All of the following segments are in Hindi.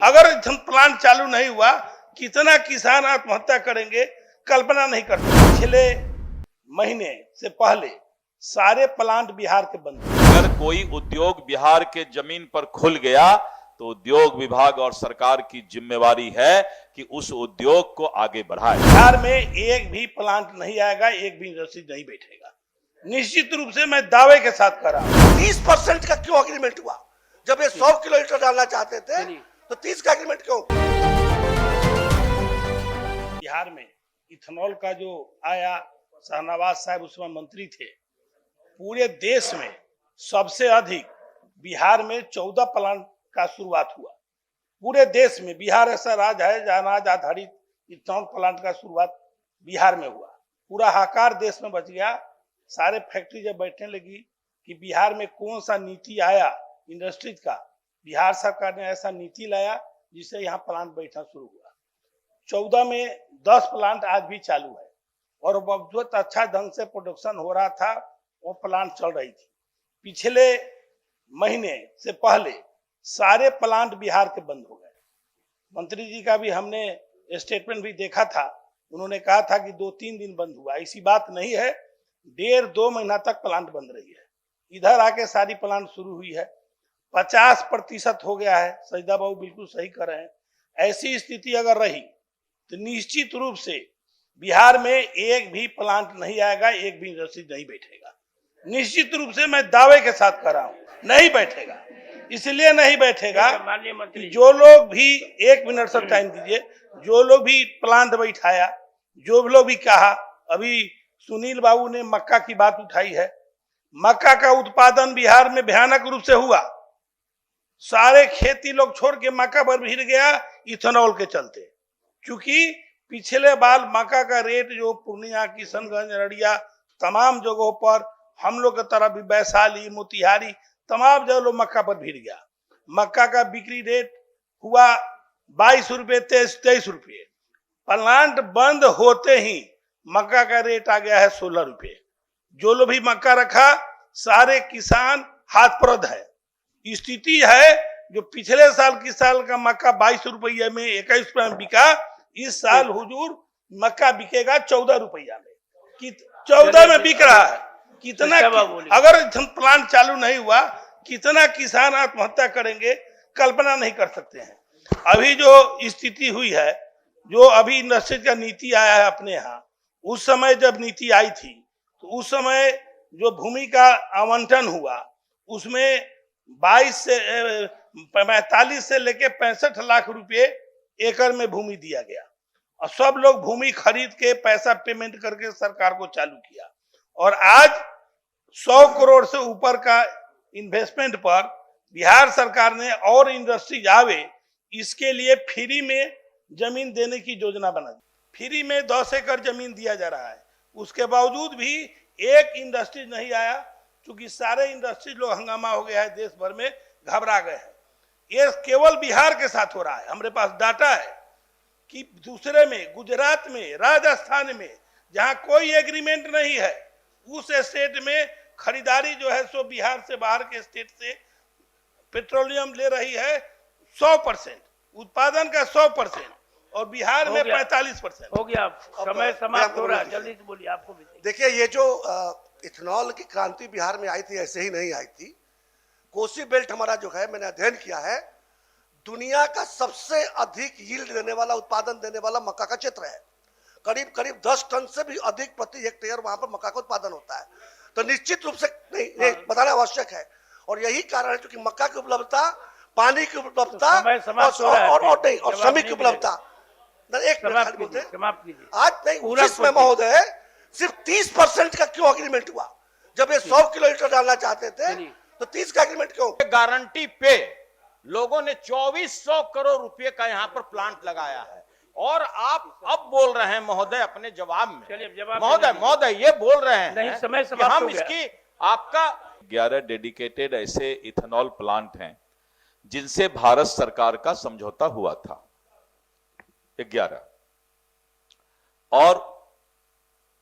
अगर प्लांट चालू नहीं हुआ कितना किसान आत्महत्या करेंगे कल्पना नहीं कर सकते। पिछले महीने से पहले सारे प्लांट बिहार के बंद थे। अगर कोई उद्योग बिहार के जमीन पर खुल गया तो उद्योग विभाग और सरकार की जिम्मेवारी है कि उस उद्योग को आगे बढ़ाए। बिहार में एक भी प्लांट नहीं आएगा, एक भी इंडस्ट्री नहीं बैठेगा। निश्चित रूप से मैं दावे के साथ कर रहा हूँ। 30% का क्यों एग्रीमेंट हुआ? जब ये 100 किलो लीटर डालना चाहते थे तो 30 का एग्रीमेंट क्यों? बिहार में इथेनॉल का जो आया, शाहनवाज साहब उस समय मंत्री थे। पूरे देश में सबसे अधिक बिहार में 14 प्लांट का शुरुआत हुआ। पूरे देश में बिहार ऐसा राज्य है जहां अनाज आधारित इथेनॉल प्लांट का शुरुआत बिहार में हुआ। पूरा हाहाकार देश में बच गया। सारे फैक्ट्री जब बैठने लगी कि बिहार में कौन सा नीति आया इंडस्ट्रीज का, बिहार सरकार ने ऐसा नीति लाया जिससे यहाँ प्लांट बैठना शुरू हुआ। 14 में 10 प्लांट आज भी चालू है और बहुत अच्छा ढंग से प्रोडक्शन हो रहा था, वो प्लांट चल रही थी। पिछले महीने से पहले सारे प्लांट बिहार के बंद हो गए। मंत्री जी का भी हमने स्टेटमेंट भी देखा था, उन्होंने कहा था कि 2-3 दिन बंद हुआ। ऐसी बात नहीं है, 1.5-2 महीना तक प्लांट बंद रही है। इधर आके सारी प्लांट शुरू हुई है। 50% हो गया है। सजदा बाबू बिल्कुल सही कर रहे हैं। ऐसी स्थिति अगर रही तो निश्चित रूप से बिहार में एक भी प्लांट नहीं आएगा, एक भी इंडस्ट्री नहीं बैठेगा। निश्चित रूप से मैं दावे के साथ कर रहा हूं, नहीं बैठेगा। इसलिए नहीं बैठेगा कि जो लोग भी, 1 मिनट सब टाइम दीजिए, जो लोग भी प्लांट बैठाया, जो लोग भी कहा, अभी सुनील बाबू ने मक्का की बात उठाई है। मक्का का उत्पादन बिहार में भयानक रूप से हुआ। सारे खेती लोग छोड़ के मक्का पर भिड़ गया इथेनॉल के चलते। क्योंकि पिछले बार मक्का का रेट जो पूर्णिया, किशनगंज, अररिया तमाम जगहों पर, हम लोग की तरफ भी वैशाली, मोतिहारी तमाम जगह मक्का पर भिड़ गया। मक्का का बिक्री रेट हुआ 22 रुपये, 23 रुपये। प्लांट बंद होते ही मक्का का रेट आ गया है 16 रुपये। जो लोग भी मक्का रखा सारे किसान हाथप्रद है। स्थिति है जो पिछले साल की साल का मक्का 22 रुपये में, 21 रुपये में बिका, इस साल हुजूर मक्का बिकेगा 14 रुपया में। 14 में बिक रहा है। कितना, अगर प्लांट चालू नहीं हुआ कितना किसान आत्महत्या करेंगे कल्पना नहीं कर सकते हैं। अभी जो स्थिति हुई है, जो अभी इंडस्ट्री का नीति आया है अपने यहाँ, उस समय जब नीति आई थी तो उस समय जो भूमि का आवंटन हुआ उसमें 45 से लेके 65 लाख रुपए एकड़ में भूमि दिया गया और सब लोग भूमि खरीद के पैसा पेमेंट करके सरकार को चालू किया। और आज 100 करोड़ से ऊपर का इन्वेस्टमेंट पर बिहार सरकार ने और इंडस्ट्री आवे इसके लिए फ्री में जमीन देने की योजना बना दी। फ्री में 10 एकड़ जमीन दिया जा रहा है। उसके बावजूद भी एक इंडस्ट्री नहीं आया, क्योंकि सारे इंडस्ट्री लोग हंगामा हो गया है, देश भर में घबरा गए हैं। ये केवल बिहार के साथ हो रहा है। हमारे पास डाटा है कि दूसरे में, गुजरात में, राजस्थान में, जहां कोई एग्रीमेंट नहीं है, उस स्टेट में खरीदारी जो है सो बिहार से बाहर के स्टेट से पेट्रोलियम ले रही है 100%, उत्पादन का 100%, और बिहार में 45%। हो गया। समय समाप्त हो रहा है, जल्दी से बोलिए। आपको भी देखिए, ये जो इथेनॉल की क्रांति बिहार में आई थी ऐसे ही नहीं आई थी। कोसी बेल्ट हमारा जो है, मैंने अध्ययन किया है, दुनिया का सबसे अधिक यील्ड देने वाला, उत्पादन देने वाला मक्का का क्षेत्र है। करीब करीब 10 टन से भी अधिक प्रति हेक्टेयर वहां पर मक्का का उत्पादन होता है। तो निश्चित रूप से नहीं बताना आवश्यक है। और यही कारण है क्योंकि मक्का की उपलब्धता, पानी की उपलब्धता और श्रमिक की उपलब्धता। एक समाप्त कीजिए। आज नहीं, इसमें महोदय सिर्फ 30% का क्यों एग्रीमेंट हुआ? जब ये 100 किलो लीटर डालना चाहते थे तो 30 का एग्रीमेंट क्यों? गारंटी पे लोगों ने 2400 करोड़ रुपए का यहाँ पर प्लांट लगाया है। और आप अब बोल रहे हैं महोदय अपने जवाब में, महोदय ये बोल रहे हैं नहीं, समय कि हम इसकी आपका 11 डेडिकेटेड ऐसे इथेनॉल प्लांट हैं जिनसे भारत सरकार का समझौता हुआ था। 11 और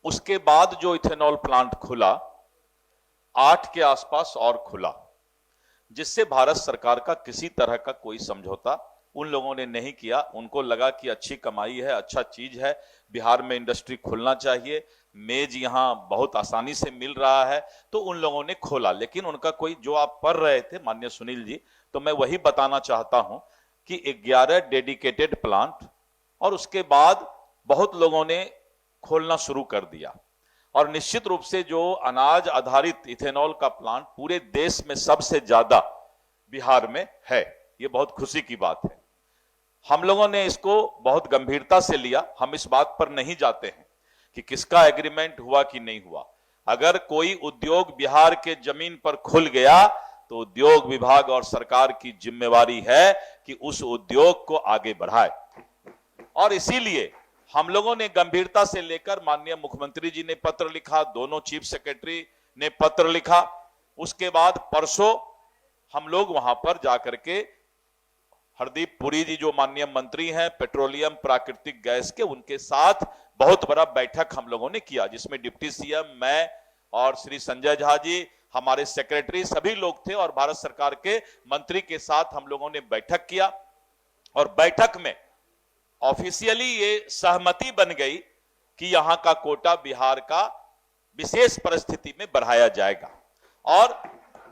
उसके बाद जो इथेनॉल प्लांट खुला, 8 के आसपास और खुला, जिससे भारत सरकार का किसी तरह का कोई समझौता उन लोगों ने नहीं किया। उनको लगा कि अच्छी कमाई है, अच्छा चीज है, बिहार में इंडस्ट्री खुलना चाहिए, मेज यहाँ बहुत आसानी से मिल रहा है, तो उन लोगों ने खोला। लेकिन उनका कोई, जो आप पढ़ रहे थे माननीय सुनील जी, तो मैं वही बताना चाहता हूं कि 11 डेडिकेटेड प्लांट और उसके बाद बहुत लोगों ने खोलना शुरू कर दिया। और निश्चित रूप से जो अनाज आधारित इथेनॉल का प्लांट पूरे देश में सबसे ज्यादा बिहार में है, ये बहुत खुशी की बात है। हम लोगों ने इसको बहुत गंभीरता से लिया। हम इस बात पर नहीं जाते हैं कि किसका एग्रीमेंट हुआ कि नहीं हुआ। अगर कोई उद्योग बिहार के जमीन पर खुल गया तो उद्योग विभाग और सरकार की जिम्मेवारी है कि उस उद्योग को आगे बढ़ाए। और इसीलिए हम लोगों ने गंभीरता से लेकर, माननीय मुख्यमंत्री जी ने पत्र लिखा, दोनों चीफ सेक्रेटरी ने पत्र लिखा। उसके बाद परसों हम लोग वहां पर जाकर के हरदीप पुरी जी जो माननीय मंत्री हैं पेट्रोलियम प्राकृतिक गैस के, उनके साथ बहुत बड़ा बैठक हम लोगों ने किया, जिसमें डिप्टी सीएम, मैं और श्री संजय झा जी, हमारे सेक्रेटरी, सभी लोग थे। और भारत सरकार के मंत्री के साथ हम लोगों ने बैठक किया। और बैठक में ऑफिशियली ये सहमति बन गई कि यहां का कोटा बिहार का विशेष परिस्थिति में बढ़ाया जाएगा। और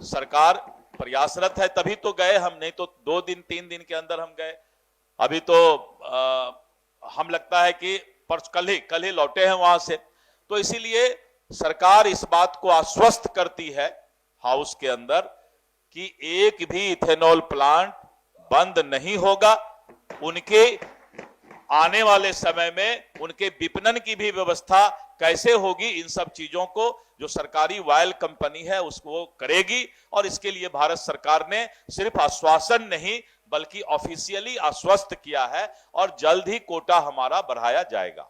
सरकार प्रयासरत है, तभी तो गए हम, नहीं तो 2 दिन 3 दिन के अंदर हम गए। अभी तो हम लगता है कि कल ही लौटे हैं वहां से। तो इसीलिए सरकार इस बात को आश्वस्त करती है हाउस के अंदर कि एक भी इथेनॉल प्लांट बंद नहीं होगा। उनके आने वाले समय में उनके विपणन की भी व्यवस्था कैसे होगी, इन सब चीजों को जो सरकारी वायल कंपनी है उसको करेगी। और इसके लिए भारत सरकार ने सिर्फ आश्वासन नहीं बल्कि ऑफिशियली आश्वस्त किया है और जल्द ही कोटा हमारा बढ़ाया जाएगा।